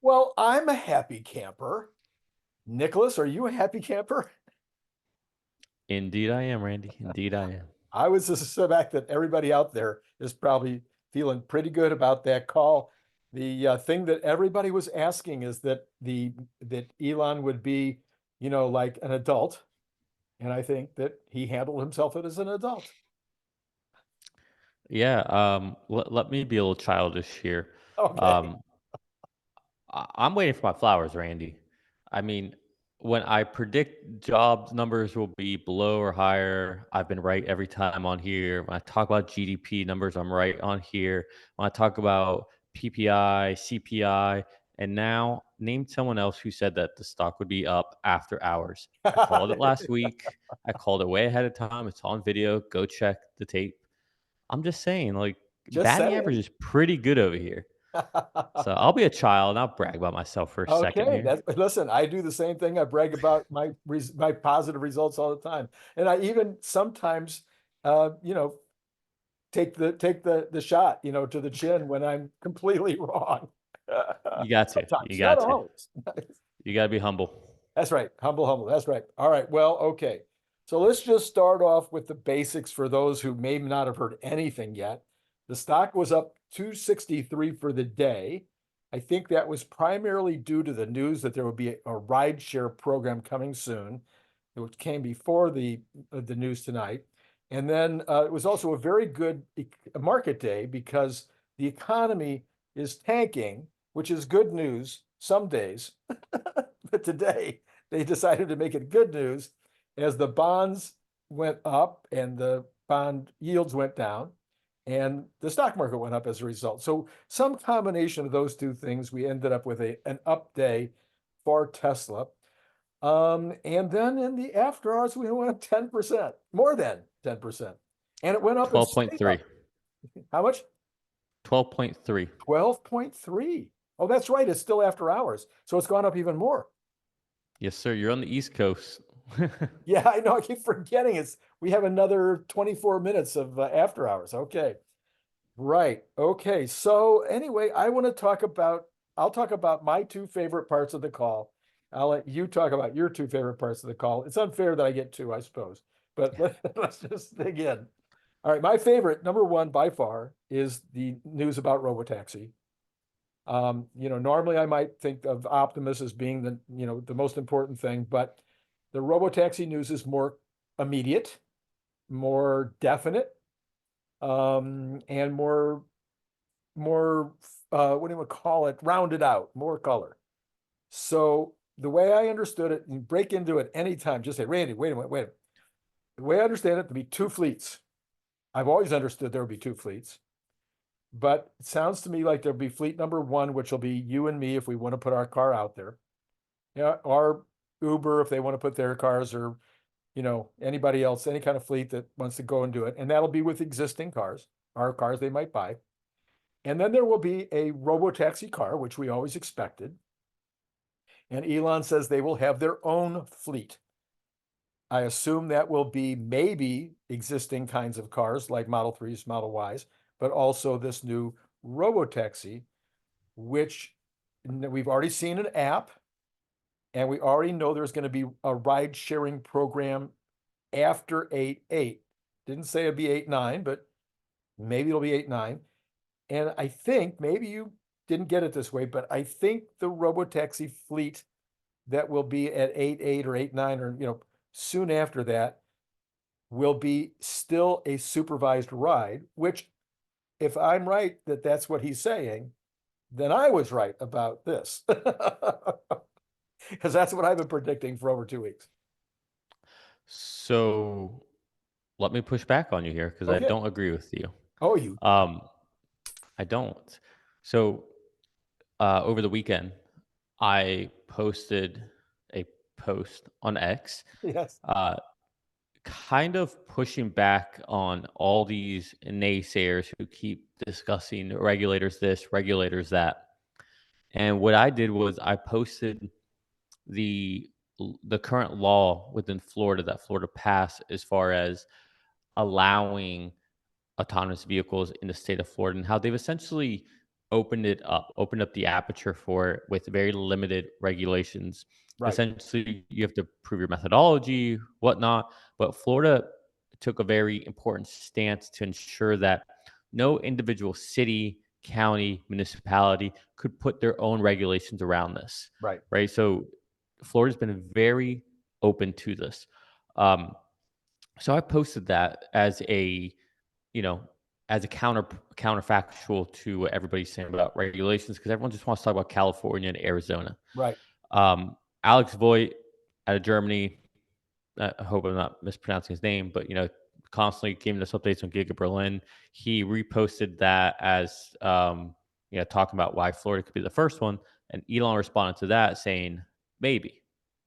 Well, I'm a happy camper. Nicholas, are you a happy camper? Indeed, I am, Randy. Indeed, I am. I would suspect that everybody out there is probably feeling pretty good about that call. The thing that everybody was asking is that Elon would be, like an adult, and I think that he handled himself as an adult. Yeah. Let me be a little childish here. Okay. Um, I'm waiting for my flowers, Randy. I mean, when I predict jobs numbers will be below or higher, I've been right every time on here. When I talk about GDP numbers, I'm right on here. When I talk about PPI, CPI, and now name someone else who said that the stock would be up after hours. I called it last week. I called it way ahead of time. It's on video. Go check the tape. I'm just saying, like, Just batting average saying. is pretty good over here. So I'll be a child and I'll brag about myself for a second Okay, here. listen, I do the same thing. I brag about my positive results all the time. And I even sometimes uh, you know, take the shot, to the chin when I'm completely wrong. You got to. You Sometimes, not got to. always. You got to be humble. That's right. Humble, humble. That's right. All right. Well, okay. So let's just start off with the basics for those who may not have heard anything yet. The stock was up 263 for the day. I think that was primarily due to the news that there would be a ride share program coming soon, which came before the news tonight. And then it was also a very good market day because the economy is tanking, which is good news some days. But today they decided to make it good news as the bonds went up and the bond yields went down and the stock market went up as a result. So some combination of those two things, we ended up with an up day for Tesla. And then in the after hours, we went up 10%, more than 10%. And it went up and stayed 12.3. up. How much? 12.3. 12.3. Oh, that's right. It's still after hours. So it's gone up even more. Yes, sir. You're on the East Coast. Yeah, I know. I keep forgetting we have another 24 minutes of after hours. Okay. Right. Okay. So anyway, I'll talk about my two favorite parts of the call. I'll let you talk about your two favorite parts of the call. It's unfair that I get two, I suppose, but let's just dig in. All right. My favorite, number one by far, is the news about Robotaxi. Normally I might think of Optimus as being the most important thing, but the Robotaxi news is more immediate, more definite, and more what do you call it? Rounded out, more color. So the way I understood it, and break into it anytime, just say, Randy, wait a minute, wait a minute. The way I understand it, to be two fleets. I've always understood there would be two fleets. But it sounds to me like there'll be fleet number one, which will be you and me if we want to put our car out there. Yeah, or Uber if they want to put their cars, or anybody else, any kind of fleet that wants to go and do it. And that'll be with existing cars, our cars they might buy. And then there will be a robo-taxi car, which we always expected. And Elon says they will have their own fleet. I assume that will be maybe existing kinds of cars like Model 3s, Model Ys, but also this new robo-taxi, which we've already seen an app, and we already know there's going to be a ride sharing program after 8.8. Didn't say it'd be 8.9, but maybe it'll be 8.9. And I think maybe you didn't get it this way, but I think the robotaxi fleet that will be at 8.8 or 8.9 or soon after that will be still a supervised ride, which if I'm right that that's what he's saying, then I was right about this. Because that's what I've been predicting for over 2 weeks. So let me push back on you here because I Okay. don't agree with you. Oh, you. Um, I don't. So over the weekend, I posted a post on X, Yes. uh, kind of pushing back on all these naysayers who keep discussing regulators this, regulators that. And what I did was I posted the the current law within Florida that Florida passed as far as allowing autonomous vehicles in the state of Florida and how they've essentially opened up the aperture for it with very limited regulations. Right, Essentially, you have to prove your methodology, whatnot. But Florida took a very important stance to ensure that no individual city, county, municipality could put their own regulations around this, right. right? So Florida's been very open to this. Um, so I posted that as a, you know, as a counterfactual to what everybody's saying about regulations, because everyone just wants to talk about California and Arizona. Right. Um, Alex Voigt out of Germany, I hope I'm not mispronouncing his name, but constantly giving us updates on Giga Berlin. He reposted that as talking about why Florida could be the first one, and Elon responded to that saying maybe.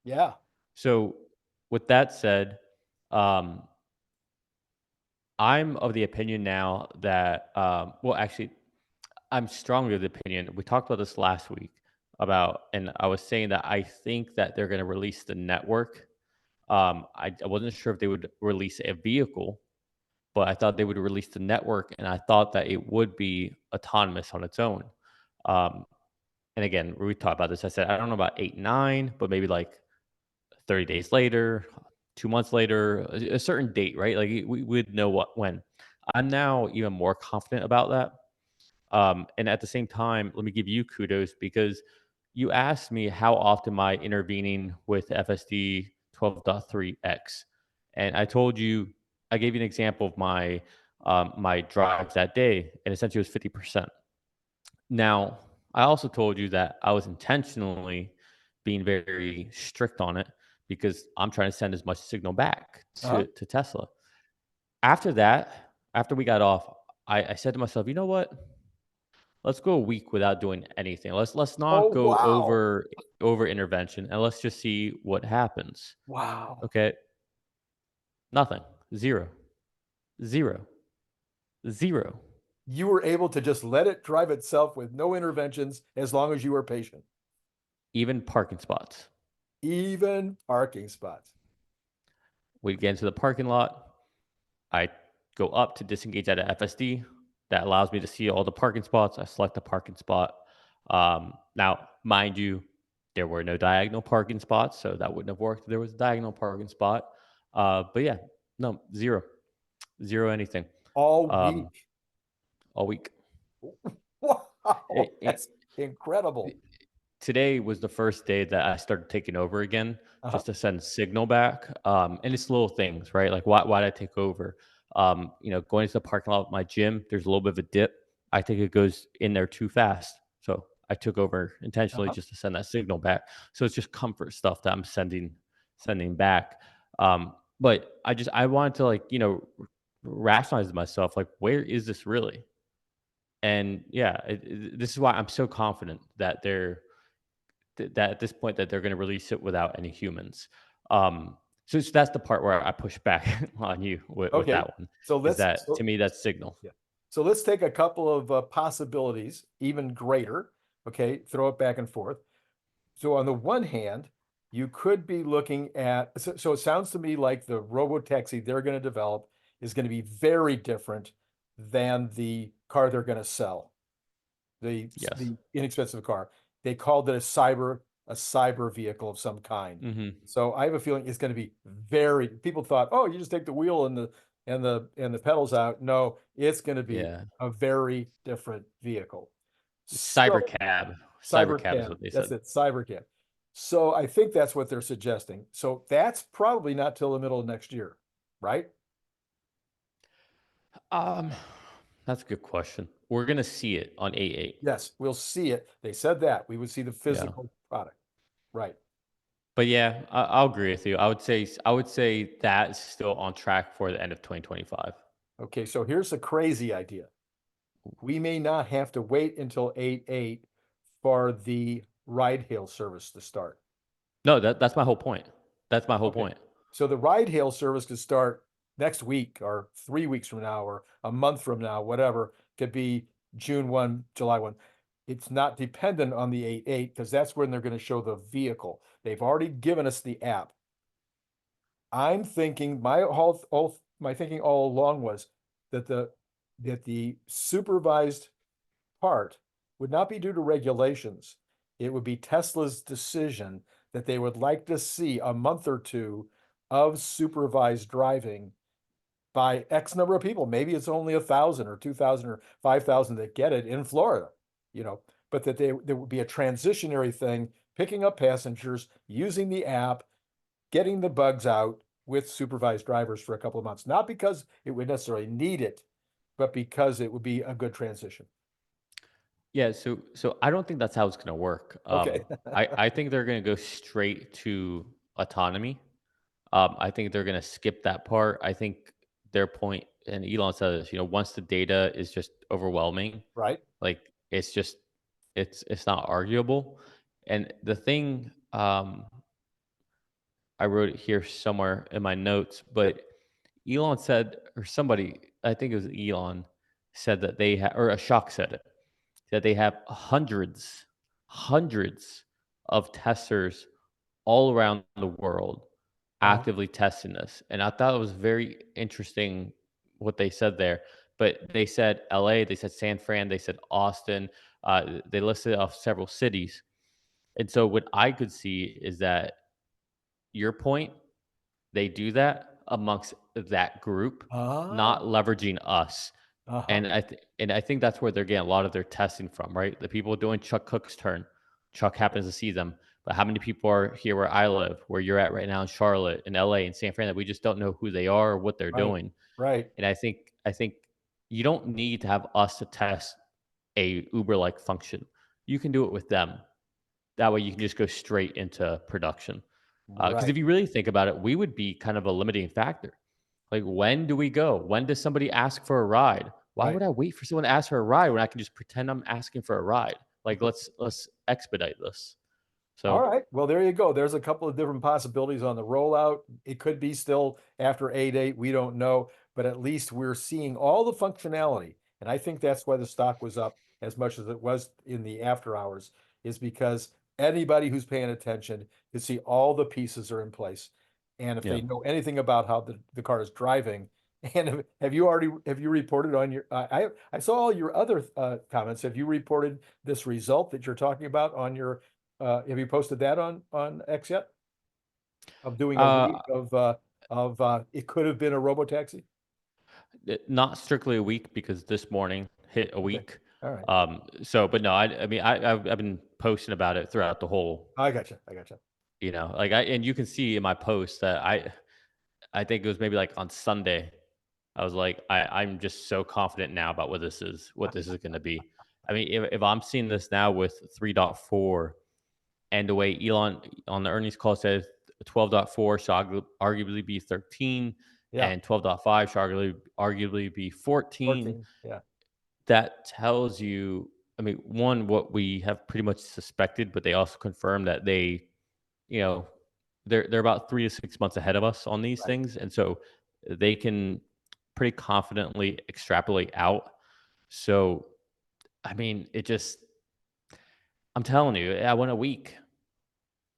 Yeah. So, with that said, um, I'm of the opinion now that, well, actually, I'm strongly of the opinion. We talked about this last week and I was saying that I think that they're going to release the network. I wasn't sure if they would release a vehicle, but I thought they would release the network, and I thought that it would be autonomous on its own. Um, and again, we talked about this. I said I don't know about 8, 9, but maybe like 30 days later, 2 months later, a certain date, right? Like we would know when. I'm now even more confident about that. And at the same time, let me give you kudos because you asked me how often am I intervening with FSD 12.3x, and I told you I gave you an example of my drives that day, and essentially it was 50%. Now, I also told you that I was intentionally being very strict on it because I'm trying to send as much signal back Uh-huh. to Tesla. After that, after we got off, I said to myself, you know what? Let's go a week without doing anything. Let's Oh, not go wow. over intervention and let's just see what happens. Wow. Okay. Nothing. Zero. Zero. Zero. You were able to just let it drive itself with no interventions as long as you were patient. Even parking spots. Even parking spots. We get into the parking lot. I go up to disengage at a FSD. That allows me to see all the parking spots. I select the parking spot. Now, mind you, there were no diagonal parking spots, so that wouldn't have worked if there was a diagonal parking spot. But yeah, no, zero, zero anything All um, week. all week. Wow. It, That's incredible. Today was the first day that I started taking over again, Uh-huh. just to send signal back. And it's little things, right? Like why did I take over? Going to the parking lot of my gym, there's a little bit of a dip. I think it goes in there too fast. So I took over intentionally Uh-huh. just to send that signal back. So it's just comfort stuff that I'm sending back. But I wanted to rationalize to myself, like, where is this really? And yeah, this is why I'm so confident that that at this point that they're going to release it without any humans. Um, so that's the part where I push back on you with Okay. that one. So Is let's that to so me that's signal? yeah. So let's take a couple of possibilities, even greater. Okay, throw it back and forth. So on the one hand, you could be looking at, so it sounds to me like the robotaxi they're going to develop is going to be very different than the car they're going to sell, Yes. the inexpensive car. They called it a cyber vehicle of some kind. Hmm. So I have a feeling it's going to be very, people thought, oh, you just take the wheel and the pedals out. No, it's going to be Yeah. a very different vehicle. Cyber So cab. Cyber cyber cab is cab. what they That's said. it. Cyber cab. So I think that's what they're suggesting. So that's probably not till the middle of next year, right? Um, that's a good question. We're gonna see it on 8/8. Yes, we'll see it. They said that we would see the Yeah. physical product. Right. But yeah, I'll agree with you. I would say that's still on track for the end of 2025. Okay, so here's a crazy idea. We may not have to wait until 8/8 for the ride hail service to start. No, that's my whole point. That's my whole Okay. point. So the ride hail service could start next week or 3 weeks from now or a month from now, whatever. Could be June 1, July 1. It's not dependent on the 8/8 because that's when they're going to show the vehicle. They've already given us the app. I'm thinking my thinking all along was that the supervised part would not be due to regulations. It would be Tesla's decision that they would like to see a month or two of supervised driving by X number of people. Maybe it's only 1,000 or 2,000 or 5,000 that get it in Florida, but that there would be a transitionary thing, picking up passengers, using the app, getting the bugs out with supervised drivers for a couple of months, not because it would necessarily need it, but because it would be a good transition. Yeah, so I don't think that's how it's gonna work. Okay. I think they're gonna go straight to autonomy. I think they're gonna skip that part. I think their point, and Elon said this, once the data is just overwhelming, Right. like it's just it's not arguable. And the thing, I wrote it here somewhere in my notes, but Elon said, or somebody, I think it was Elon, said that they have, or a shock said it, that they have hundreds of testers all around the world Uh-huh. actively testing this. And I thought it was very interesting what they said there. But they said LA, they said San Fran, they said Austin, they listed off several cities. And so what I could see is that your point, they do that amongst that group, Ah, not leveraging us. uh-huh. And I think that's where they're getting a lot of their testing from, right? The people doing Chuck Cook's turn. Chuck happens to see them. But how many people are here where I live, where you're at right now in Charlotte, in LA, in San Fran, that we just don't know who they are or what they're Right. doing? Right. And I think you don't need to have us to test a Uber-like function. You can do it with them. That way you can just go straight into production. Because if Right. you really think about it, we would be kind of a limiting factor. Like, when do we go? When does somebody ask for a ride? Why Right. would I wait for someone to ask for a ride when I can just pretend I'm asking for a ride? Like, let's expedite this. All So right. Well, there you go. There's a couple of different possibilities on the rollout. It could be still after 8/8. We don't know, but at least we're seeing all the functionality. And I think that's why the stock was up as much as it was in the after hours, is because anybody who's paying attention can see all the pieces are in place. And if yeah, they know anything about how the car is driving, and have you reported on your, I saw all your other comments. Have you reported this result that you're talking about on your have you posted that on X yet? Of doing a uh, week of it could have been a Robotaxi? not strictly a week because this morning hit a Okay. week. All right. So, but no, I mean, I've been posting about it throughout the whole, I gotcha. I gotcha. like and you can see in my post that I think it was maybe like on Sunday. I was like, I'm just so confident now about what this is going to be. I mean, if I'm seeing this now with 3.4, and the way Elon on the earnings call says 12.4 should arguably be 13, Yeah. and 12.5 should arguably be 14, 14. Yeah. that tells you, I mean, one, what we have pretty much suspected, but they also confirm that you know, they're about 3 to 6 months ahead of us on these Right. things, and so they can pretty confidently extrapolate out. So, I mean, I'm telling you, I went a week.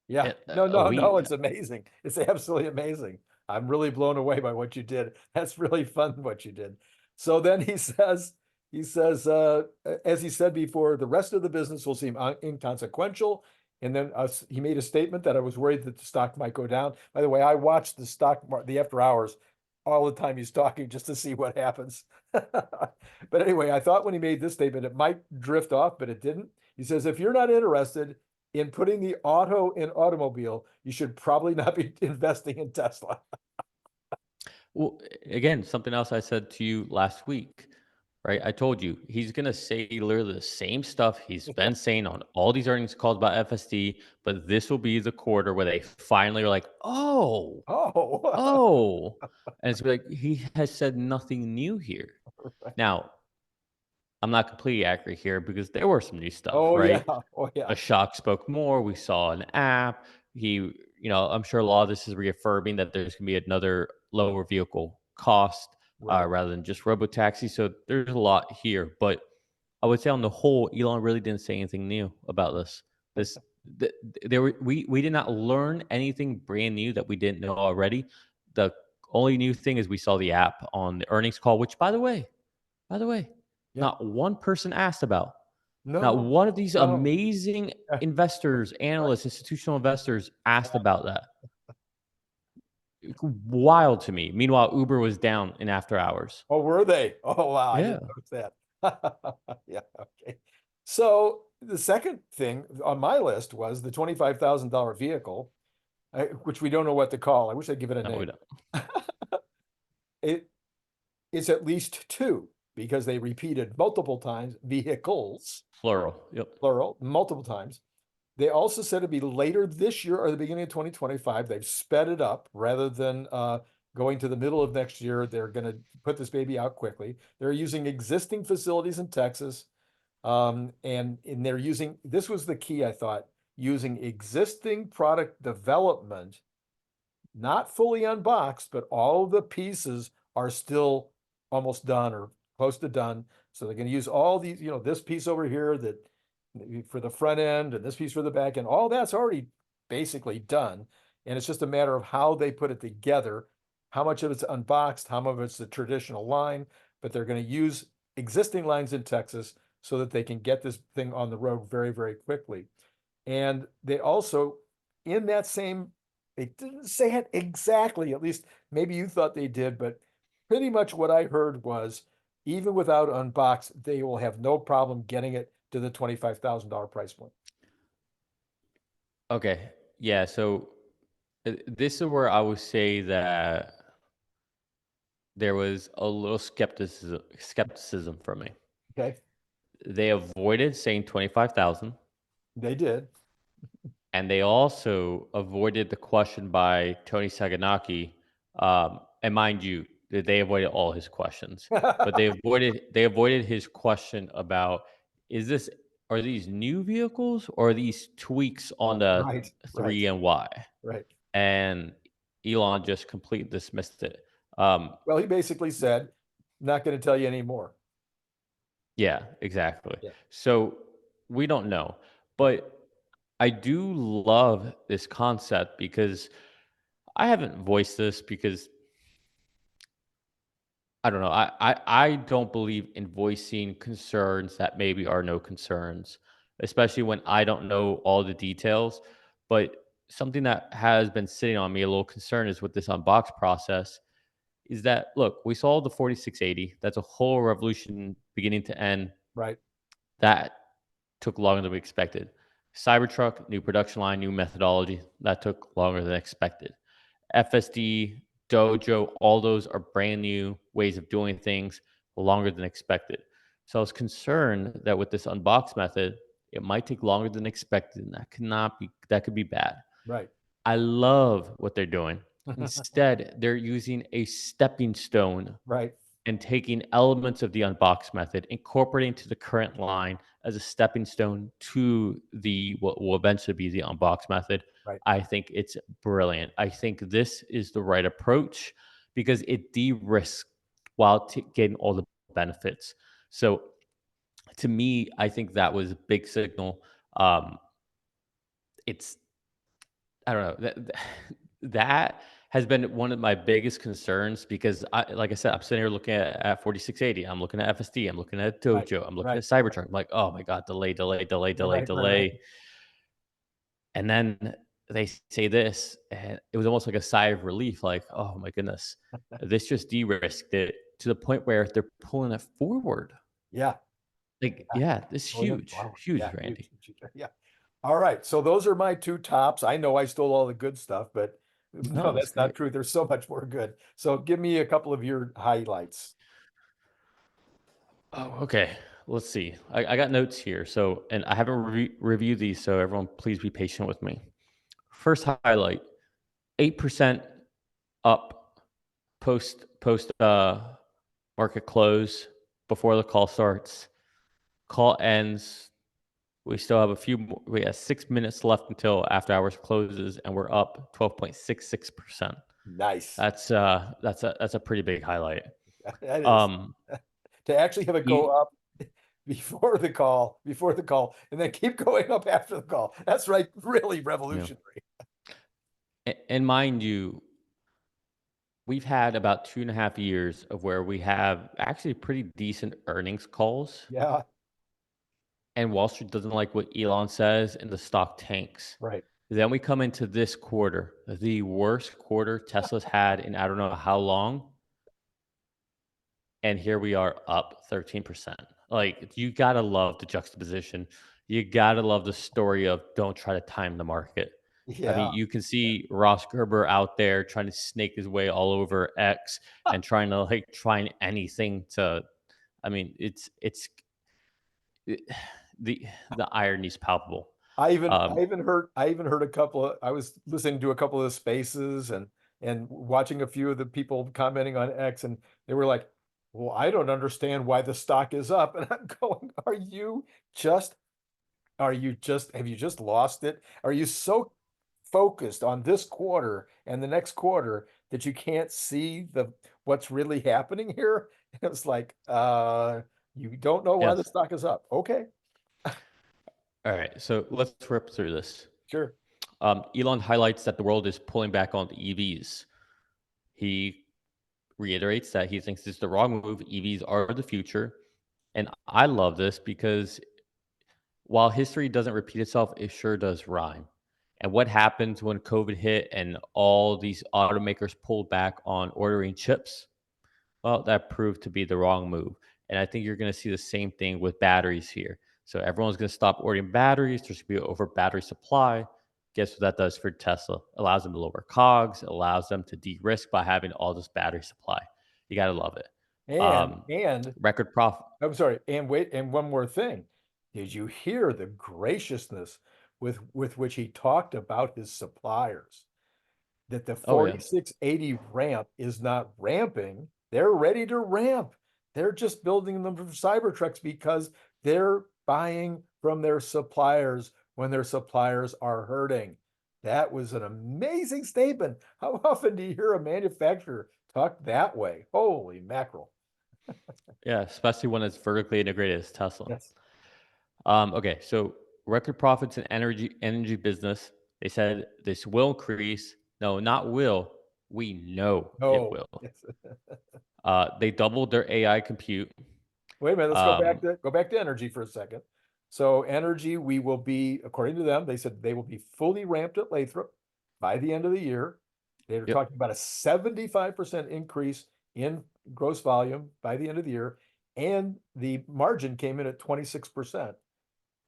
Yeah. No, A no, no, week. it's amazing. It's absolutely amazing. I'm really blown away by what you did. That's really fun what you did. So then he says, as he said before, the rest of the business will seem inconsequential. And then he made a statement that I was worried that the stock might go down. By the way, I watched the after hours all the time he's talking just to see what happens. But anyway, I thought when he made this statement, it might drift off, but it didn't. He says, if you're not interested in putting the auto in automobile, you should probably not be investing in Tesla. Well, again, something else I said to you last week, right? I told you he's going to say literally the same stuff he's been saying on all these earnings calls about FSD, but this will be the quarter where they finally are like, oh, Oh, oh. And it's like, he has said nothing new here. Now, I'm not completely accurate here because there were some new stuff, oh yeah, right? oh yeah, A shock spoke more. We saw an app. I'm sure a lot of this is reaffirming that there's going to be another lower vehicle cost right. rather than just Robotaxi. So there's a lot here. But I would say on the whole, Elon really didn't say anything new about this. This th- there were we did not learn anything brand new that we didn't know already. The only new thing is we saw the app on the earnings call, which by the way, Yeah, not one person asked about. Not No, one of these no. amazing investors, analysts, institutional investors asked about that. Wild to me. Meanwhile, Uber was down in after hours. Oh, were they? Oh, wow. I Yeah. didn't notice that. Yeah. Okay. So the second thing on my list was the $25,000 vehicle, which we don't know what to call. I wish I'd give it a No, we name. don't. It is at least two because they repeated multiple times vehicles, Plural. Yep. plural, multiple times. They also said it'd be later this year or the beginning of 2025. They've sped it up rather than going to the middle of next year. They're going to put this baby out quickly. They're using existing facilities in Texas. And they're using, this was the key, I thought, using existing product development, not fully unboxed, but all the pieces are still almost done or close to done. So they're going to use all these, this piece over here that for the front end and this piece for the back end, all that's already basically done. And it's just a matter of how they put it together, how much of it's unboxed, how much of it's the traditional line, but they're going to use existing lines in Texas so that they can get this thing on the road very, very quickly. And they also, in that same, they didn't say it exactly, at least maybe you thought they did, but pretty much what I heard was even without unboxed, they will have no problem getting it to the $25,000 price point. Okay. Yeah. So this is where I would say that there was a little skepticism from me. Okay. They avoided saying 25,000, They did. and they also avoided the question by Tony Saganaki. And mind you, they avoided all his questions, but they avoided his question about, is this are these new vehicles or are these tweaks on the Right, right, 3 and Y? right. And Elon just completely dismissed it. Um, Well, he basically said, not going to tell you anymore. yeah, exactly. Yeah, So we don't know, but I do love this concept because I haven't voiced this because I don't know. I don't believe in voicing concerns that maybe are no concerns, especially when I don't know all the details. But something that has been sitting on me a little concern is with this unbox process is that look, we saw the 4680. That's a whole revolution beginning to end. right, That took longer than we expected. Cybertruck, new production line, new methodology, that took longer than expected. FSD, Dojo, all those are brand new ways of doing things, longer than expected. So I was concerned that with this unbox method, it might take longer than expected, and that could be bad. right. I love what they're doing. Instead, they're using a stepping stone Right, and taking elements of the unbox method, incorporating to the current line as a stepping stone to the what will eventually be the unbox method. right. I think it's brilliant. I think this is the right approach because it de-risks while getting all the benefits. So to me, I think that was a big signal. It's I don't know that has been one of my biggest concerns because like I said, I'm sitting here looking at 4680. I'm looking at FSD. I'm looking at Right, Dojo. I'm looking right, at Cybertruck. I'm like, oh my god, delay, delay, delay, delay, right, right, right. delay. And then they say this, and it was almost like a sigh of relief. Like, oh my goodness, this just de-risked it to the point where they're pulling it forward. Yeah, Like, yeah. yeah, this is Oh, yeah. huge, Wow. huge, Yeah, huge, Randy. huge, huge. Yeah. All right. So those are my two tops. I know I stole all the good stuff, but no, No, it's that's not great. true. There's so much more good. So give me a couple of your highlights. Oh, okay. Let's see. I got notes here. So, and I haven't reviewed these, so everyone please be patient with me. First highlight: 8% up post market close before the call starts. Call ends. We still have a few. We have 6 minutes left until after hours closes, and we're up 12.66%. Nice. That's a pretty big highlight. That is. Um, To actually have it go you, up before the call, and then keep going up after the call. That's right. Really you know, revolutionary. and mind you, we've had about 2.5 years of where we have actually pretty decent earnings calls, Yeah. and Wall Street doesn't like what Elon says, and the stock tanks. Right. Then we come into this quarter, the worst quarter Tesla's had in I don't know how long, and here we are up 13%. Like, you gotta love the juxtaposition. You gotta love the story of don't try to time the market. I Yeah. mean, you can see Ross Gerber out there trying to snake his way all over X and trying to like trying anything to. I mean, it, the irony's palpable. I Um, even heard a couple of, I was listening to a couple of the spaces and watching a few of the people commenting on X, and they were like, well, I don't understand why the stock is up. And I'm going, just have you just lost it? Are you so focused on this quarter and the next quarter that you can't see the what's really happening here? It was like, you don't know why the yes. stock is up. Okay, All right. So let's rip through this. sure. Elon highlights that the world is pulling back on the EVs. He reiterates that he thinks it's the wrong move. EVs are the future. And I love this because while history doesn't repeat itself, it sure does rhyme. And what happens when COVID hit and all these automakers pulled back on ordering chips? Well, that proved to be the wrong move. And I think you're going to see the same thing with batteries here. So everyone's going to stop ordering batteries. There's going to be over battery supply. Guess what that does for Tesla? Allows them to lower COGS, allows them to de-risk by having all this battery supply. You got to love it. And Um, and record profit. I'm sorry, and wait, and one more thing. Did you hear the graciousness with which he talked about his suppliers? That the Oh yeah, 4680 ramp is not ramping. They're ready to ramp. They're just building them for Cybertrucks because they're buying from their suppliers when their suppliers are hurting. That was an amazing statement. How often do you hear a manufacturer talk that way? Holy mackerel. yeah. Especially when it's vertically integrated as Tesla. Yes. Okay, so record profits in energy business. They said this will increase. No, not will. We know it No. will. Yes. They doubled their AI compute. Wait a minute, let's Um, go back to energy for a second. So energy, we will be, according to them, they said they will be fully ramped at Lathrop by the end of the year. They were yep, talking about a 75% increase in gross volume by the end of the year, and the margin came in at 26%.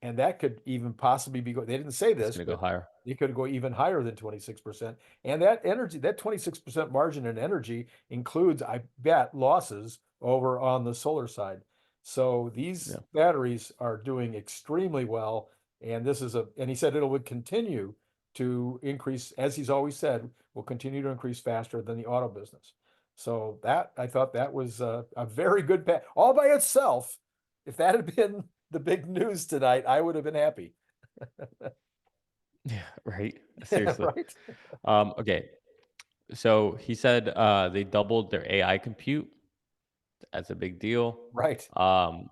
And that could even possibly be, they didn't say it's this, going to go but higher. it could go even higher than 26%. And that energy, that 26% margin in energy includes, I bet, losses over on the solar side. So these Yeah, batteries are doing extremely well. And and he said it would continue to increase, as he's always said, will continue to increase faster than the auto business. So I thought that was a very good bet all by itself. If that had been the big news tonight, I would have been happy. yeah, right. Seriously. Right? Okay, so he said they doubled their AI compute. That's a big deal. Right. Um,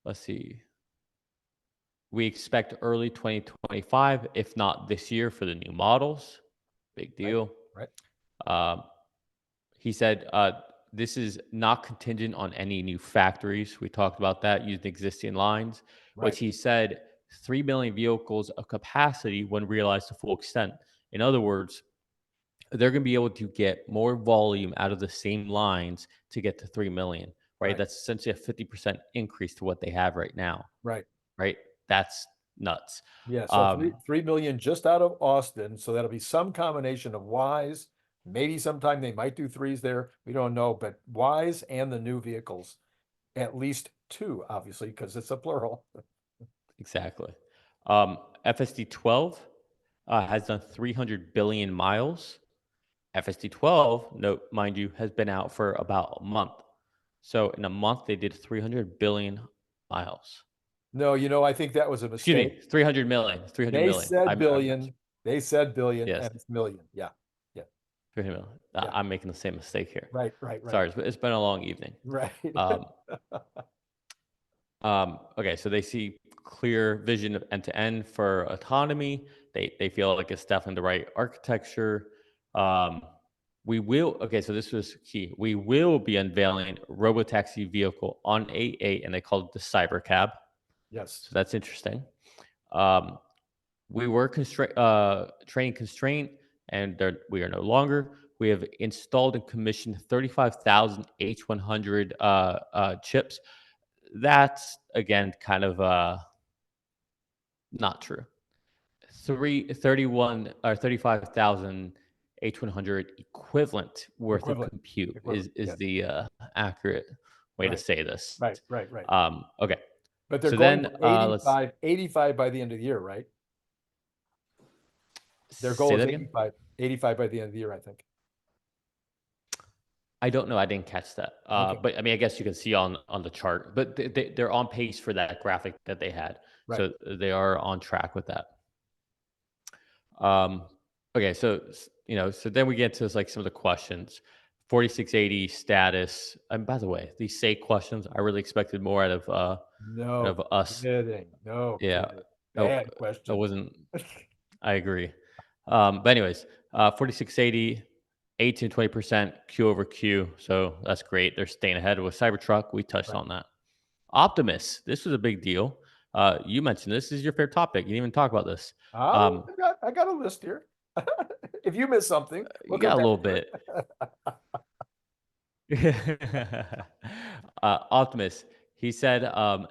let's see. We expect early 2025, if not this year, for the new models. Big Right. deal. Right. Um, he said this is not contingent on any new factories. We talked about that using existing lines, which Right. he said 3 million vehicles of capacity when realized to full extent. In other words, they're going to be able to get more volume out of the same lines to get to 3 million, right? Right. That's essentially a 50% increase to what they have right now, Right. right? That's nuts. Yeah. So Um, 3 million just out of Austin. So that'll be some combination of Wise. Maybe sometime they might do threes there. We don't know, but Wise and the new vehicles, at least two, obviously, because it's a plural. exactly. FSD 12 has done 300 billion miles. FSD 12, note, mind you, has been out for about a month. So in a month, they did 300 billion miles. No, I think that was a Excuse mistake. me, 300 million. 300 They million. said billion. They said billion, Yes, and it's million. Yeah. Yeah. 300 million. Yeah. I'm making the same mistake here. Right. Right. Right. Sorry, it's been a long evening. Right. Um, okay, so they see clear vision of end to end for autonomy. They feel like it's definitely the right architecture. Um, we will. Okay, so this was key. We will be unveiling Robotaxi vehicle on 8/8, and they call it the Cyber Cab. Yes. So that's interesting. Um, we were training constraint, and we are no longer. We have installed and commissioned 35,000 H100 chips. That's again kind of not true. 31 or 35,000 H100 equivalent worth of Equivalent. compute Equivalent. is Yes. the accurate way to Right. say this. Right. Right. Right. Okay. But they're So going then for let's 85 by the end of the year, right? Their say goal is that again. 85 by the end of the year, I think. I don't know. I didn't catch that. Okay. But I mean, I guess you can see on the chart. But they're on pace for that graphic that they had, Right. so they are on track with that. Um, okay, so so then we get to like some of the questions. 4680 status. And by the way, these say questions, I really expected more out No of us. kidding. No Yeah, kidding. I, Bad I questions. wasn't. I agree. But anyways, 4680, 18 20% Q over Q. So that's great. They're staying ahead with Cybertruck. We touched Right. on that. Optimus. This was a big deal. You mentioned this is your favorite topic. You didn't even talk about this. Oh, Um, I got a list here. If you miss something, we'll you go got a back little to bit. it. Optimus. He said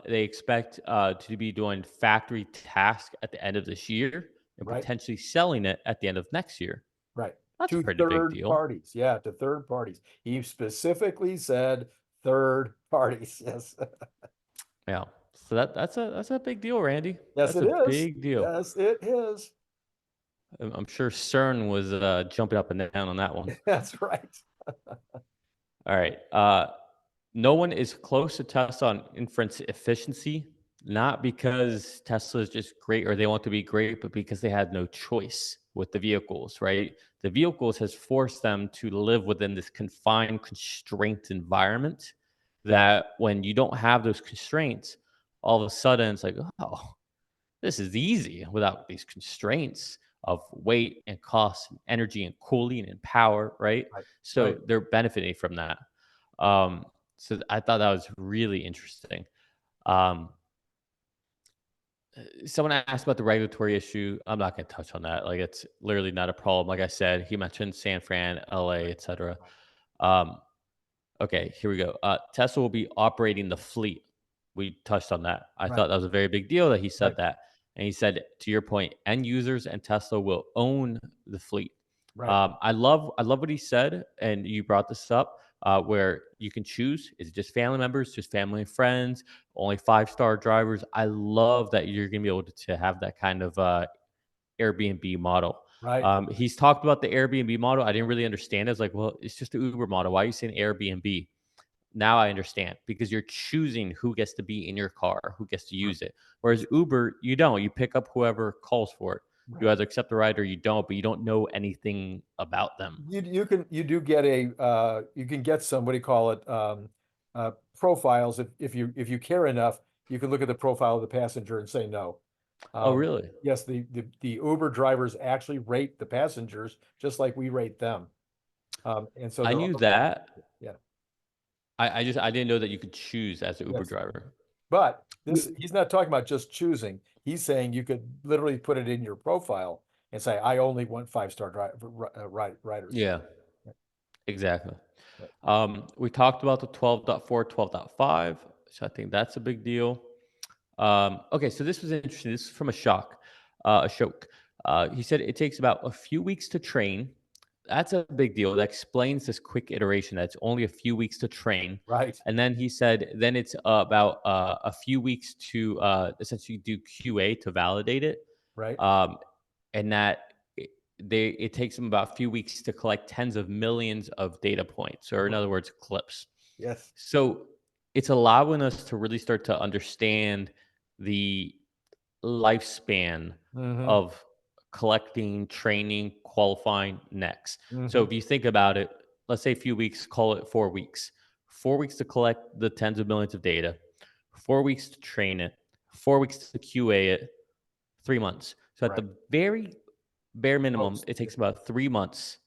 they expect to be doing factory task at the end of this year and Right. potentially selling it at the end of next year. Right. That's a To pretty big third deal. parties. Yeah, to third parties. He specifically said third parties. Yes. Yeah. So that's a big deal, Randy. Yes, That's it a is. big deal. Yes, it is. I'm sure Cern was jumping up and down on that one. That's right. All right. No one is close to Tesla on inference efficiency, not because Tesla is just great or they want to be great, but because they had no choice with the vehicles, right? The vehicles has forced them to live within this confined, constraint environment that when you don't have those constraints, all of a sudden it's like, oh, this is easy without these constraints of weight and cost and energy and cooling and power, right? Right. Right. So they're benefiting from that. Um, I thought that was really interesting. Um, Someone asked about the regulatory issue. I'm not going to touch on that. Like it's literally not a problem. Like I said, he mentioned San Fran, LA, Right. etc. Right. Um, Okay, here we go. Tesla will be operating the fleet. We touched on that. I Right. thought that was a very big deal that he said Right. that. And he said, to your point, end users and Tesla will own the fleet. Right. I love what he said, and you brought this up, where you can choose. Is it just family members, just family and friends, only 5-star drivers? I love that you're going to be able to have that kind of Airbnb model. Right. He's talked about the Airbnb model. I didn't really understand it. I was like, well, it's just the Uber model. Why are you saying Airbnb? Now I understand because you're choosing who gets to be in your car, who gets to use it. Whereas Uber, you don't. You pick up whoever calls for it. You Right. either accept the ride or you don't, but you don't know anything about them. You do get you can get some, what do you call it, profiles. If you care enough, you can look at the profile of the passenger and say no. Oh, Um, really? yes, the Uber drivers actually rate the passengers just like we rate them. And so I they're knew automatic. that. Yeah. I didn't know that you could choose as an Uber Yes. driver. But he's not talking about just choosing. He's saying you could literally put it in your profile and say, I only want 5-star riders. Yeah, exactly. Right. We talked about the 12.4, 12.5. So I think that's a big deal. Okay, so this was interesting. This is from a shock. He said it takes about a few weeks to train. That's a big deal. That explains this quick iteration. That's only a few weeks to train. Right. And then he said, then it's about a few weeks to essentially do QA to validate it. Right. Um, and that it takes them about a few weeks to collect tens of millions of data points, or in Oh, other words, clips. yes. So it's allowing us to really start to understand the lifespan Mm-hmm. of collecting, training, qualifying next. So Mm-hmm. if you think about it, let's say a few weeks, call it 4 weeks. 4 weeks to collect the tens of millions of data, 4 weeks to train it, 4 weeks to QA it, 3 months. So at Right. the very bare minimum, Most. it Yeah. takes about 3 months,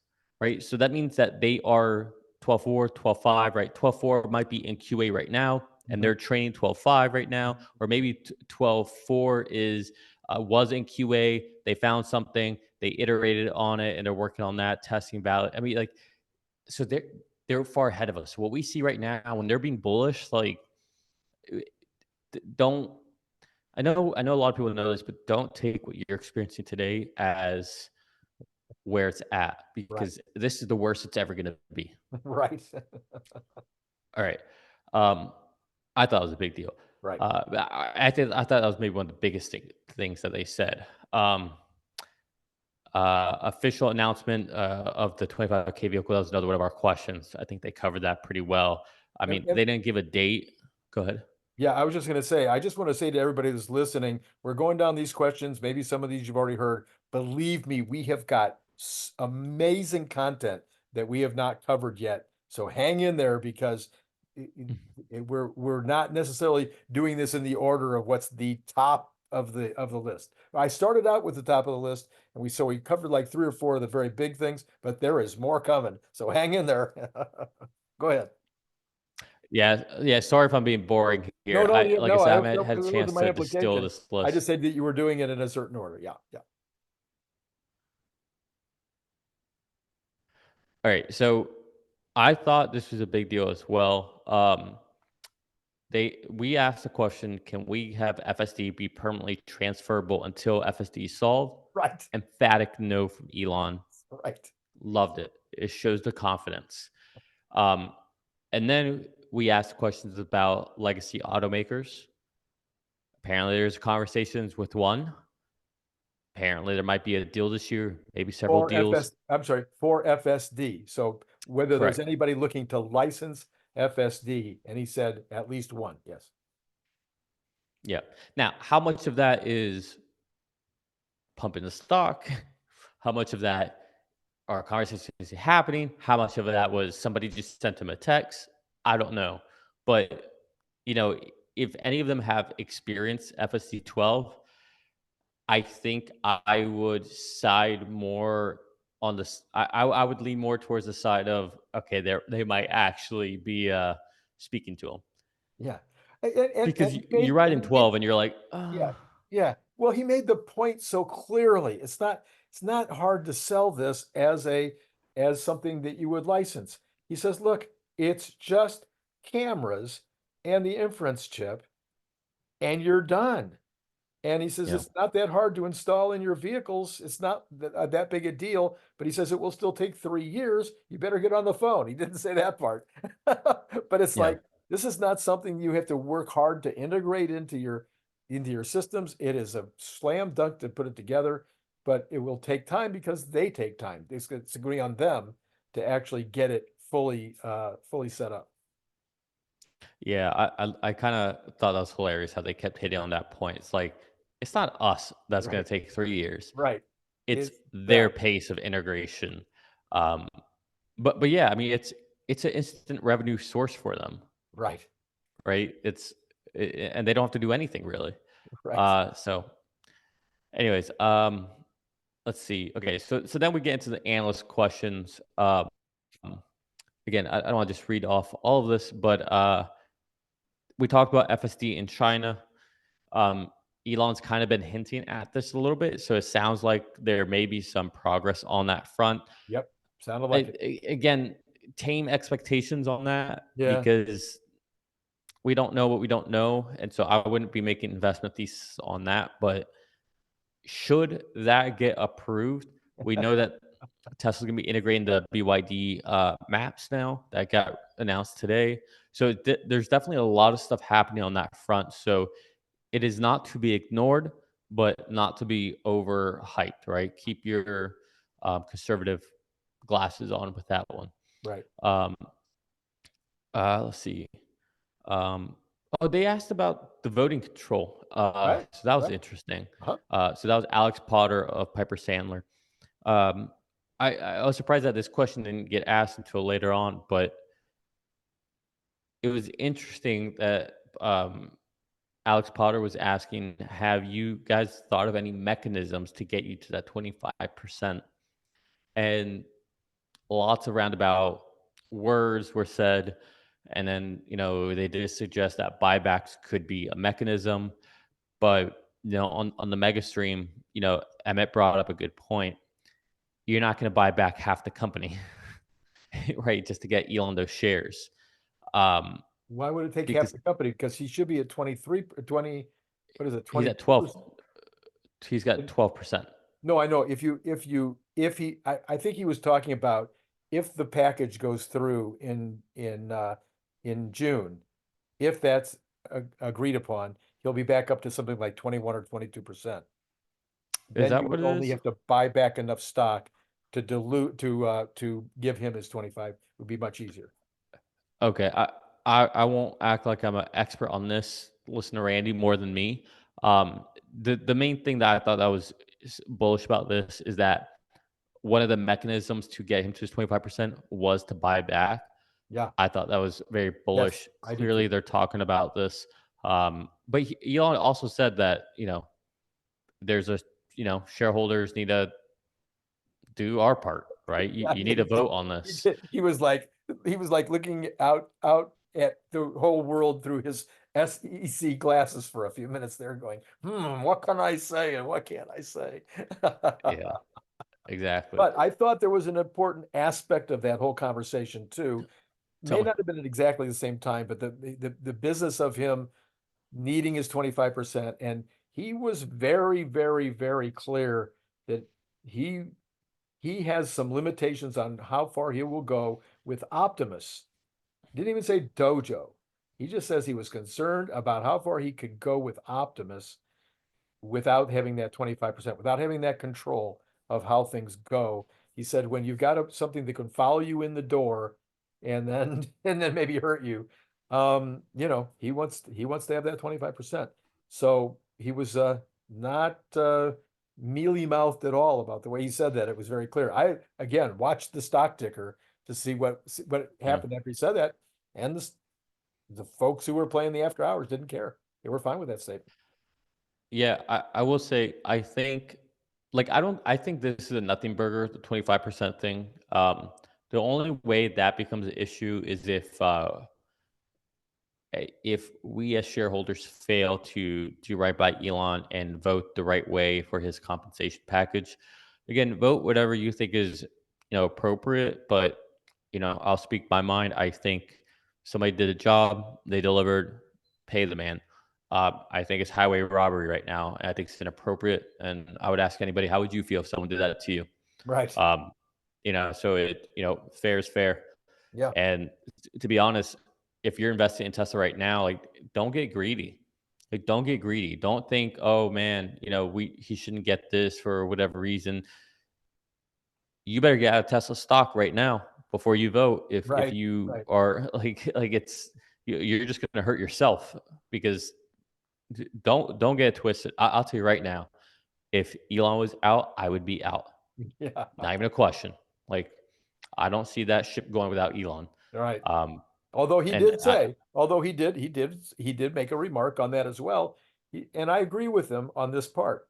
right? So that means that they are 12.4, 12.5, right? 12.4 might be in QA right now. and Mhm. they're training 12.5 right now, or maybe 12.4 is was in QA. They found something, they iterated on it, and they're working on that, testing valid. I mean, like, so they're far ahead of us. What we see right now, when they're being bullish, like, uh, don't. I know a lot of people know this, but don't take what you're experiencing today as where it's at, Right. because this is the worst it's ever going to be. Right. All right. Um, I thought it was a big deal. Right. I thought that was maybe one of the biggest things that they said. Official announcement of the 25K vehicle. That was another one of our questions. I think they covered that pretty well. I mean, And they didn't give a date. Go ahead. yeah, I was just going to say, I just want to say to everybody that's listening, we're going down these questions. Maybe some of these you've already heard. Believe me, we have got amazing content that we have not covered yet. So hang in there because we're not necessarily doing this in the order of what's the top of the list. I started out with the top of the list, and we covered like three or four of the very big things, but there is more coming. So hang in there. Go ahead. Yeah, yeah. Sorry if I'm being boring No, here. no, Like I no, said, I I, haven't no, had a it wasn't chance my to distill implication. this I just list. said that you were doing it in a certain order. Yeah, yeah. All right, so I thought this was a big deal as well. We asked the question: can we have FSD be permanently transferable until FSD is solved? Right, Emphatic no from Elon. right. Loved it. It shows the confidence. Um, and then we asked questions about legacy automakers. Apparently, there's conversations with one. Apparently, there might be a deal this year, maybe several deals. I'm sorry, for FSD. So whether there's Correct. anybody looking to license FSD, and he said at least one, yes. Yeah. Now, how much of that is pumping the stock? How much of that are conversations happening? How much of that was somebody just sent him a text? I don't know. But, you know, if any of them have experienced FSD 12, I think I would side more on this. I would lean more towards the side of, okay, they might actually be speaking to him, Yeah. because And you write in 12 and you're like, yeah, yeah. Well, he made the point so clearly. It's not hard to sell this as something that you would license. He says, look, it's just cameras and the inference chip, and you're done. And he says yeah, it's not that hard to install in your vehicles. It's not that big a deal, but he says it will still take 3 years. You better get on the phone. He didn't say that part, but it's yeah. like this is not something you have to work hard to integrate into your systems. It is a slam dunk to put it together, but it will take time because they take time. It's agree on them to actually get it fully set up. Yeah, I kind of thought that was hilarious how they kept hitting on that point. It's like, it's not us that's going Right, to take 3 years. right. It's It's their them. pace of integration. Um, but yeah, I mean, it's an instant revenue source for them, Right, right? And they don't have to do anything really. right. So, anyways, let's see. Okay, so then we get into the analyst questions. Again, I don't want to just read off all of this, but we talked about FSD in China. Um, Elon's kind of been hinting at this a little bit, so it sounds like there may be some progress on that front. Yep. Sounded like it. Again, tame expectations on that, Yeah. because we don't know what we don't know, and so I wouldn't be making investment thesis on that. But should that get approved, we know that Tesla's gonna be integrating the BYD maps now that got announced today. So there's definitely a lot of stuff happening on that front. So it is not to be ignored, but not to be overhyped, right? Keep your conservative glasses on with that one. Right. Um, let's see. Um, oh, they asked about the voting control. Right. So that was Right. interesting. Uh-huh. So that was Alex Potter of Piper Sandler. Um, I was surprised that this question didn't get asked until later on, but it was interesting that Alex Potter was asking, have you guys thought of any mechanisms to get you to that 25%? And lots of roundabout words were said. And then, they did suggest that buybacks could be a mechanism. But, on the mega stream, Emmett brought up a good point. You're not going to buy back half the company, right? Just to get Elon those shares. Um, Why would it take half because the company? Because he should be at 23, 20, what is it, he's at 12, 22%? he's got 12%. No, I know. I think he was talking about if the package goes through in June, if that's agreed upon, he'll be back up to something like 21 or 22%. Is Then that you what would it only is? have to buy back enough stock to dilute to give him his 25 would be much easier. Okay, I won't act like I'm an expert on this. Listen to Randy more than me. The main thing that I thought that was bullish about this is that one of the mechanisms to get him to his 25% was to buy back. Yeah. I thought that was very Yes, bullish. I do too. Clearly, they're talking about this. But Elon also said that there's a shareholders need to do our part, right? You, Yeah, you yeah, need to he did. vote on He this. did. He was like looking out at the whole world through his SEC glasses for a few minutes there, going, what can I say and what can't I say? Yeah, exactly. But I thought there was an important aspect of that whole conversation too. Tell May me. not have been at exactly the same time, but the business of him needing his 25%. And he was very, very, very clear that he he has some limitations on how far he will go with Optimus. Didn't even say Dojo. He just says he was concerned about how far he could go with Optimus without having that 25%, without having that control of how things go. He said, when you've got something that can follow you in the door and then and then maybe hurt you, he wants to have that 25%. So he was not mealy mouthed at all about the way he said that. It was very clear. I again watched the stock ticker to see what Mm. happened after he said that, and the folks who were playing the after hours didn't care. They were fine with that statement. Yeah, I will say I think I think this is a nothing burger, the 25% thing. The only way that becomes an issue is if we as shareholders fail to do right by Elon and vote the right way for his compensation package. Again, vote whatever you think is appropriate, but I'll speak my mind. I think somebody did a job, they delivered, pay the man. I think it's highway robbery right now, and I think it's inappropriate. And I would ask anybody, how would you feel if someone did that to you? Right. Um, so fair is fair. Yeah. And to be honest, if you're investing in Tesla right now, like don't get greedy. Like don't get greedy. Don't think, oh man, he shouldn't get this for whatever reason. You better get out of Tesla stock right now before you vote. If Right. you Right. are like it's you're just going to hurt yourself because don't get it twisted. I'll tell you right now, if Elon was out, I would be out. Yeah. Not even a question. Like I don't see that ship going without Elon. Right. Um, Although he and did say, although he did make a remark on that as well. And I agree with him on this part.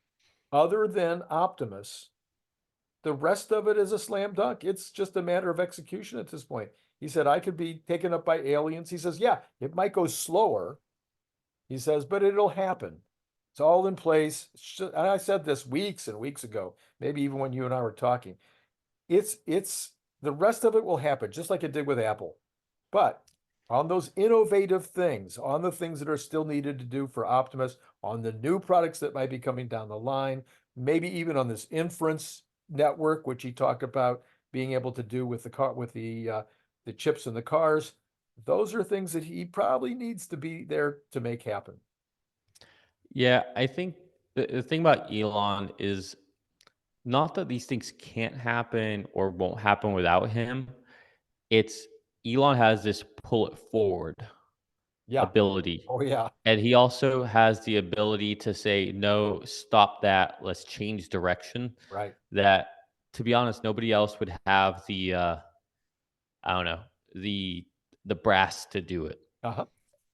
Other than Optimus, the rest of it is a slam dunk. It's just a matter of execution at this point. He said, I could be taken up by aliens. He says, yeah, it might go slower. He says, but it'll happen. It's all in place. And I said this weeks and weeks ago, maybe even when you and I were talking. It's the rest of it will happen just like it did with Apple. But on those innovative things, on the things that are still needed to do for Optimus, on the new products that might be coming down the line, maybe even on this inference network, which he talked about being able to do with the car, with the chips in the cars, those are things that he probably needs to be there to make happen. yeah, I think the thing about Elon is not that these things can't happen or won't happen without him. It's Elon has this pull it forward Yeah. ability. Oh yeah. And he also has the ability to say, no, stop that. Let's change direction. Right. That, to be honest, nobody else would have I don't know, the the brass to do it. Uh-huh.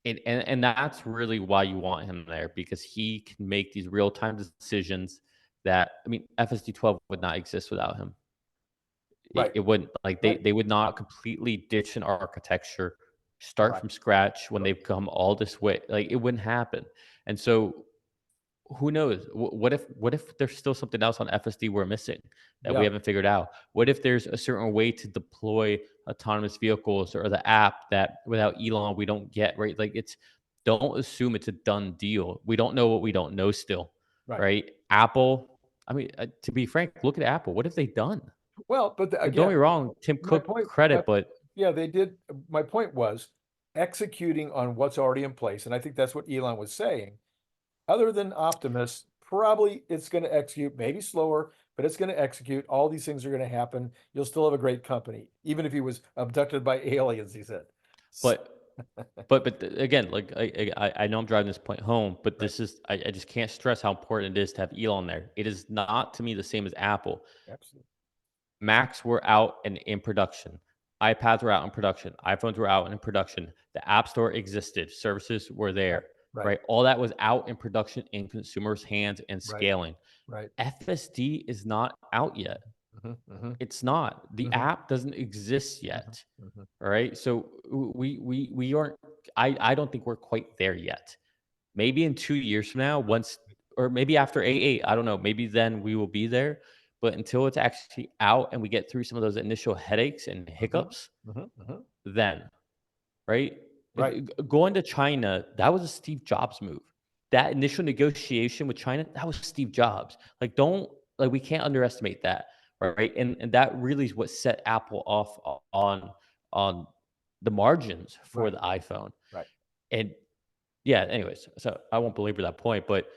And that's really why you want him there because he can make these real time decisions that I mean FSD 12 would not exist without him. It, Right. it wouldn't like they Right. they would not completely ditch an architecture start Right. from scratch when Right. they've come all this way. Like it wouldn't happen. And so who knows? What if there's still something else on FSD we're missing that we Yeah. haven't figured out? What if there's a certain way to deploy autonomous vehicles or the app that without Elon we don't get, right? Like it's don't assume it's a done deal. We don't know what we don't know still, Right. right? Apple, I mean, to be frank, look at Apple. What have they done? Well, but Don't get again, me wrong, Tim my Cook point, credit, but yeah, they did. My point was executing on what's already in place. And I think that's what Elon was saying. Other than Optimus, probably it's going to execute, maybe slower, but it's going to execute. All these things are going to happen. You'll still have a great company, even if he was abducted by aliens, he said. but again, like I know I'm driving this point home, but Right. this is I just can't stress how important it is to have Elon there. It is not to me the same as Apple. Absolutely. Macs were out and in production. iPads were out in production. iPhones were out and in production. The App Store existed. Services were Right. there, Right. right? All that was out in production in consumers' hands and Right. scaling. Right. FSD is not out yet. Hmm. Hmm. It's not. The Hmm. app doesn't exist Hmm. yet. Hmm. All right. So we aren't. I don't think we're quite there yet. Maybe in 2 years from now, once or maybe after A8, I don't know. Maybe then we will be there. But until it's actually out and we get through some of those initial headaches and Hmm. hiccups, Hmm. Hmm. then right. Right. Going to China, that was a Steve Jobs move. That initial negotiation with China, that was Steve Jobs. Like, don't like we can't underestimate that, right? And that really is what set Apple off on the margins for Right. the iPhone. Right. And yeah, anyways, so I won't belabor that point, but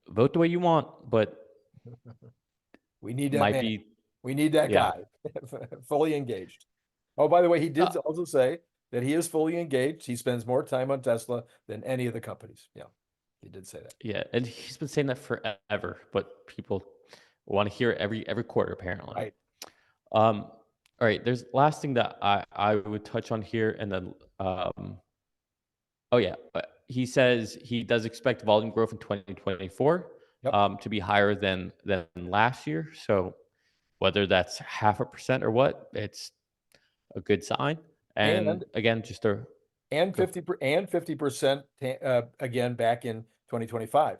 vote the way you want, but We need that might man. be We need that yeah. guy fully engaged. Oh, by the way, he Uh, did also say that he is fully engaged. He spends more time on Tesla than any of the companies. Yeah, he did say that. yeah, and he's been saying that forever, but people want to hear it every quarter apparently. Right. All right. There's last thing that I would touch on here, and then oh yeah, he says he does expect volume growth in 2024 Yep. to be higher than last year. So whether that's 0.5% or what, it's a good sign. And And again, just a and go 50% again back in 2025.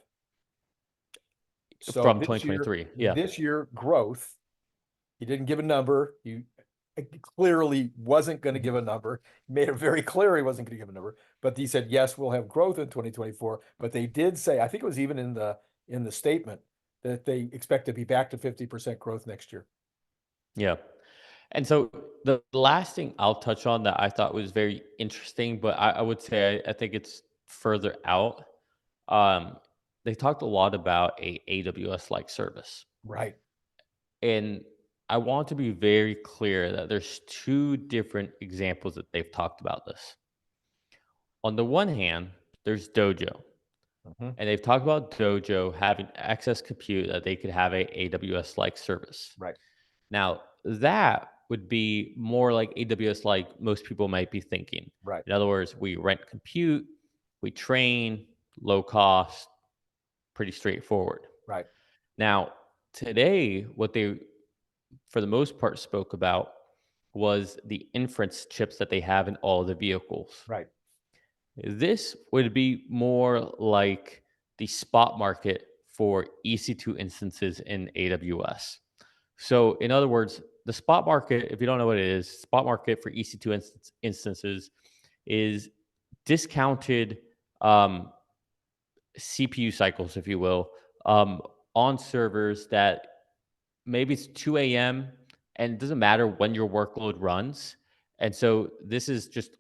So from 2023. Yeah. this year growth, he didn't give a number. He clearly wasn't going to give a number. He made it very clear he wasn't going to give a number, but he said, yes, we'll have growth in 2024. But they did say, I think it was even in the statement that they expect to be back to 50% growth next year. Yeah. And so the last thing I'll touch on that I thought was very interesting, but I would say I think it's further out. Um, they talked a lot about a AWS-like service, Right. and I want to be very clear that there's two different examples that they've talked about this. On the one hand, there's Dojo, Mhm. and they've talked about Dojo having excess compute that they could have a AWS-like service. Right. Now, that would be more like AWS like most people might be thinking. Right. In other words, we rent compute, we train, low cost, pretty straightforward. Right. Now, today, what they, for the most part, spoke about was the inference chips that they have in all the vehicles. Right. This would be more like the spot market for EC2 instances in AWS. So, in other words, the spot market, if you don't know what it is, spot market for EC2 instances is discounted CPU cycles, if you will, on servers that maybe it's 2 a.m. and it doesn't matter when your workload runs. And so, this is just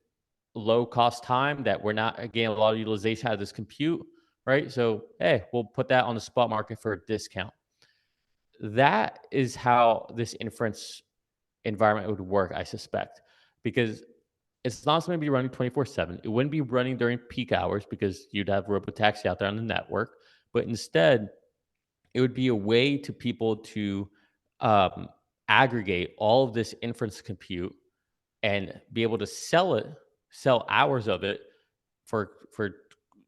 low cost time that we're not getting a lot of utilization out of this compute, right? So, hey, we'll put that on the spot market for a discount. That is how this inference environment would work, I suspect, because it's not going to be running 24/7. It wouldn't be running during peak hours because you'd have Robotaxi out there on the network, but instead, it would be a way to people to um, aggregate all of this inference compute and be able to sell it, sell hours of it for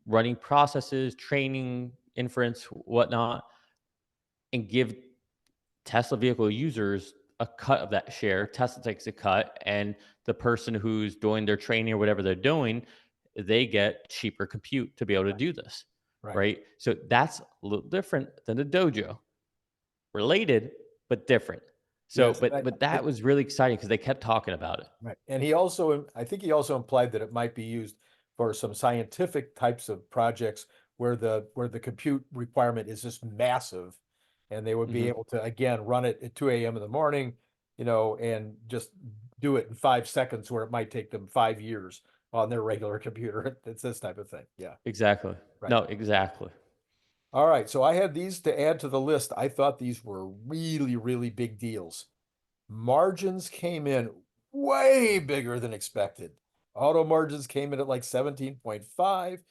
running processes, training, inference, whatnot, and give Tesla vehicle users a cut of that share. Tesla takes a cut, and the person who's doing their training or whatever they're doing, they get cheaper compute to be able to Right. do this, Right. right? So that's a little different than the dojo. Related, but different. So, Yes. but that was really exciting because they kept talking about it. Right. And he also, I think he also implied that it might be used for some scientific types of projects where the compute requirement is just massive. And they would be Mhm. able to, again, run it at 2 a.m. in the morning, and just do it in 5 seconds where it might take them 5 years on their regular computer. It's this type of thing. Yeah. Exactly. Right. No, exactly. All right. So I had these to add to the list. I thought these were really, really big deals. Margins came in way bigger than expected. Auto margins came in at like 17.5.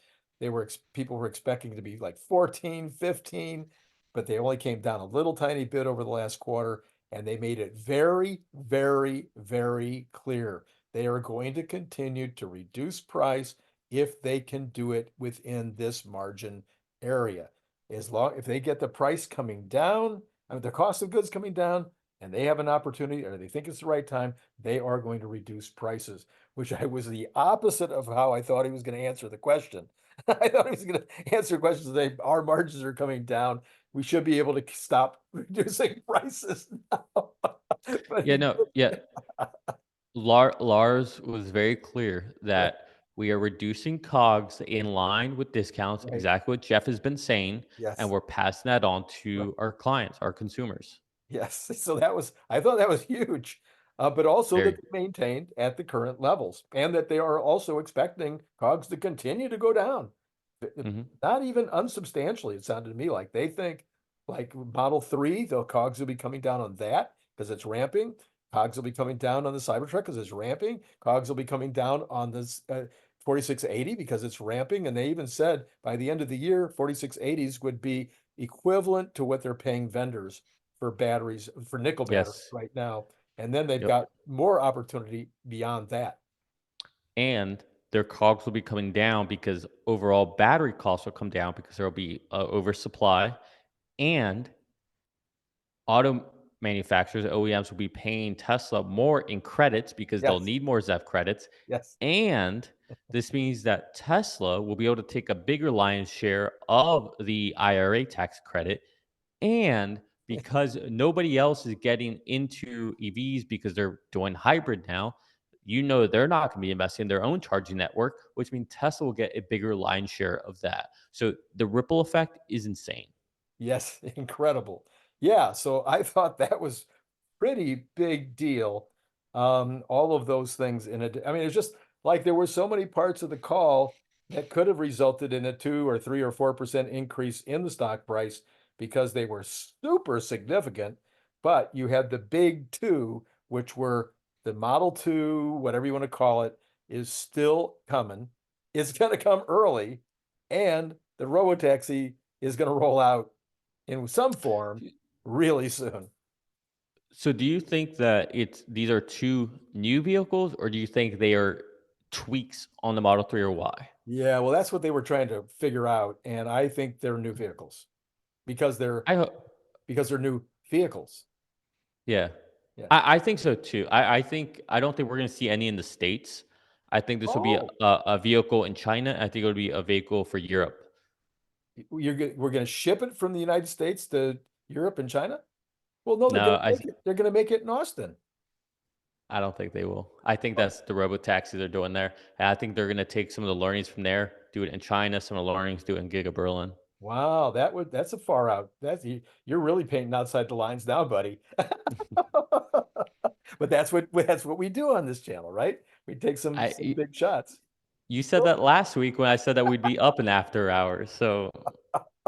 People were expecting to be like 14, 15, but they only came down a little tiny bit over the last quarter. And they made it very, very, very clear. They are going to continue to reduce price if they can do it within this margin area. If they get the price coming down, I mean, the cost of goods coming down, and they have an opportunity or they think it's the right time, they are going to reduce prices, which I was the opposite of how I thought he was going to answer the question. I thought he was going to answer questions that our margins are coming down. We should be able to stop reducing prices now. But Yeah, he no, yeah. did. Lars was very clear Right, that we are reducing COGS in line with discounts, right. exactly what Jeff has been saying, and Yes. we're passing that on Right. to our clients, our consumers. Yes, so I thought that was huge, but also that Very. they maintained at the current levels and that they are also expecting COGS to continue to go down. Mhm. Not even unsubstantially, it sounded to me like they think like Model 3, the COGS will be coming down on that because it's ramping. COGS will be coming down on the Cybertruck because it's ramping. COGS will be coming down on this 4680 because it's ramping. And they even said by the end of the year, 4680s would be equivalent to what they're paying vendors for batteries, for nickel batteries Yes. right now. And then they've Yep. got more opportunity beyond that. And their COGS will be coming down because overall battery costs will come down because there will be oversupply, and auto manufacturers, OEMs, will be paying Tesla more in credits because they'll Yes, need more ZEV credits. yes, And this means that Tesla will be able to take a bigger lion's share of the IRA tax credit. And because nobody else is getting into EVs because they're doing hybrid now, they're not going to be investing in their own charging network, which means Tesla will get a bigger lion's share of that. So the ripple effect is insane. yes, incredible. Yeah, so I thought that was pretty big deal. All of those things in it. I mean, it's just like there were so many parts of the call that could have resulted in a 2 or 3 or 4% increase in the stock price because they were super significant. But you had the big two, which were the Model 2, whatever you want to call it, is still coming. It's going to come early, and the Robotaxi is going to roll out in some form really soon. So do you think that these are two new vehicles, or do you think they are tweaks on the Model 3 or Y? Yeah, well, that's what they were trying to figure out, and I think they're new vehicles because they're I hope. because they're new vehicles. Yeah. Yeah. I think so too. I don't think we're gonna see any in the States. I think this will be Oh, a vehicle in China. I think it'll be a vehicle for Europe. we're going to ship it from the United States to Europe and China? Well, no, they're No, going to make it. They're going to make it in Austin. I don't think they will. I think Oh, that's the robotaxi they're doing there. And I think they're gonna take some of the learnings from there, do it in China, some of the learnings, do it in Giga Berlin. wow, that's a far out. You're really painting outside the lines now, buddy. But that's what we do on this channel, right? We take some I big shots. You said that last week when I said that we'd be up in after hours. So,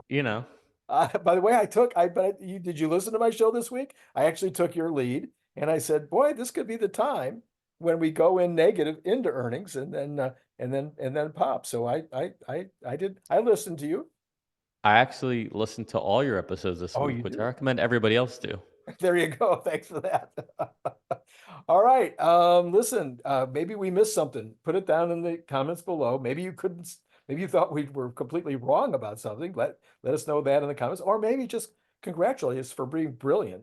you know, By the way, did you listen to my show this week? I actually took your lead and I said, boy, this could be the time when we go in negative into earnings and then pop. So I listened to you. I actually listened to all your episodes this Oh, week, you which I do? recommend everybody else do. There you go. Thanks for that. All right. Listen, maybe we missed something. Put it down in the comments below. Maybe you thought we were completely wrong about something. Let us know that in the comments, or maybe just congratulate us for being brilliant.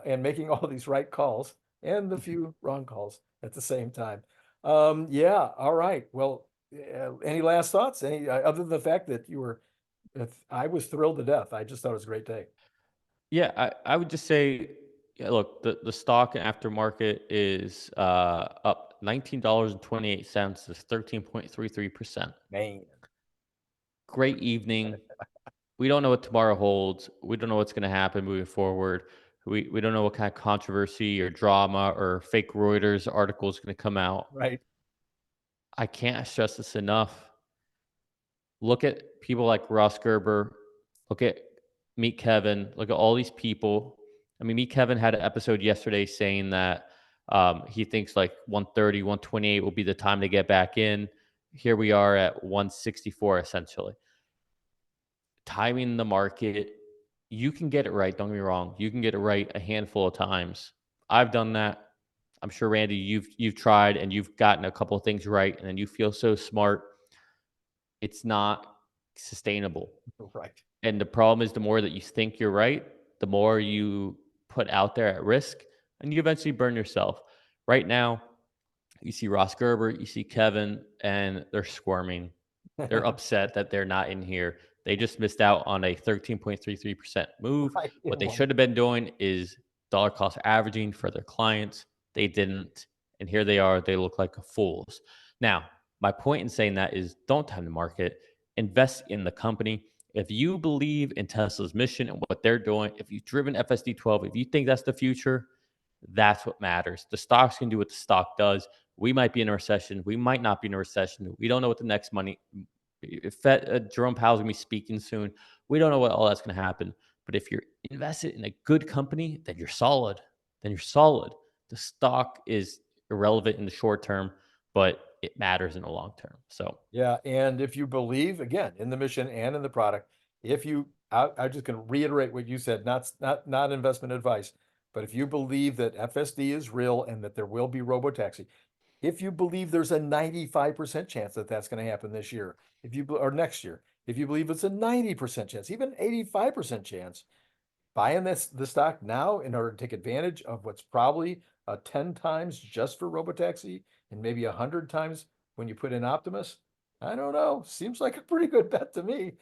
and making all these right calls and the few wrong calls at the same time. Yeah, all right. Well, any last thoughts? Any other than the fact that I was thrilled to death. I just thought it was a great day. Yeah, I would just say, yeah, look, the stock and aftermarket is up $19.28. That's 13.33%. Man, Great evening. We don't know what tomorrow holds. We don't know what's going to happen moving forward. We don't know what kind of controversy or drama or fake Reuters article is going to come out. right. I can't stress this enough. Look at people like Ross Gerber. Look at Meet Kevin. Look at all these people. I mean, Meet Kevin had an episode yesterday saying that he thinks like 130, 128 will be the time to get back in. Here we are at 164 essentially. Timing the market, you can get it right. Don't get me wrong. You can get it right a handful of times. I've done that. I'm sure Randy, you've tried and you've gotten a couple of things right, and then you feel so smart. It's not sustainable. Right. And the problem is the more that you think you're right, the more you put out there at risk, and you eventually burn yourself. Right now, you see Ross Gerber, you see Kevin, and they're squirming. They're upset that they're not in here. They just missed out on a 13.33% move. Right. What they should have been doing is dollar cost averaging for their clients. They didn't. And here they are. They look like fools. Now, my point in saying that is don't time the market, invest in the company. If you believe in Tesla's mission and what they're doing, if you've driven FSD 12, if you think that's the future, that's what matters. The stocks can do what the stock does. We might be in a recession. We might not be in a recession. We don't know what the next money. If Jerome Powell's gonna be speaking soon, we don't know what all that's gonna happen. But if you're invested in a good company, then you're solid. Then you're solid. The stock is irrelevant in the short term, but it matters in the long term. So Yeah, and if you believe again in the mission and in the product, if you, I'm just going to reiterate what you said, not investment advice, but if you believe that FSD is real and that there will be Robotaxi, if you believe there's a 95% chance that that's going to happen this year, if you or next year, if you believe it's a 90% chance, even 85% chance, buying the stock now in order to take advantage of what's probably 10 times just for Robotaxi and maybe 100 times when you put in Optimus. I don't know. Seems like a pretty good bet to me.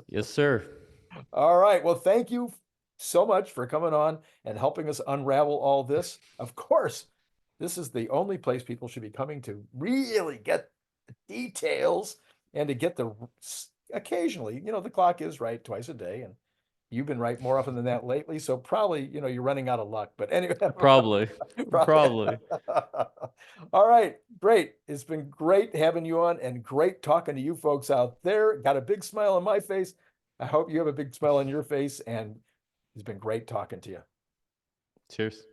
yes, sir. All right. Well, thank you so much for coming on and helping us unravel all this. Of course, this is the only place people should be coming to really get the details and to get occasionally, the clock is right twice a day, and you've been right more often than that lately. So probably, you're running out of luck. But anyway, Probably. probably. Probably. All right, great. It's been great having you on and great talking to you folks out there. Got a big smile on my face. I hope you have a big smile on your face, and it's been great talking to you. Cheers.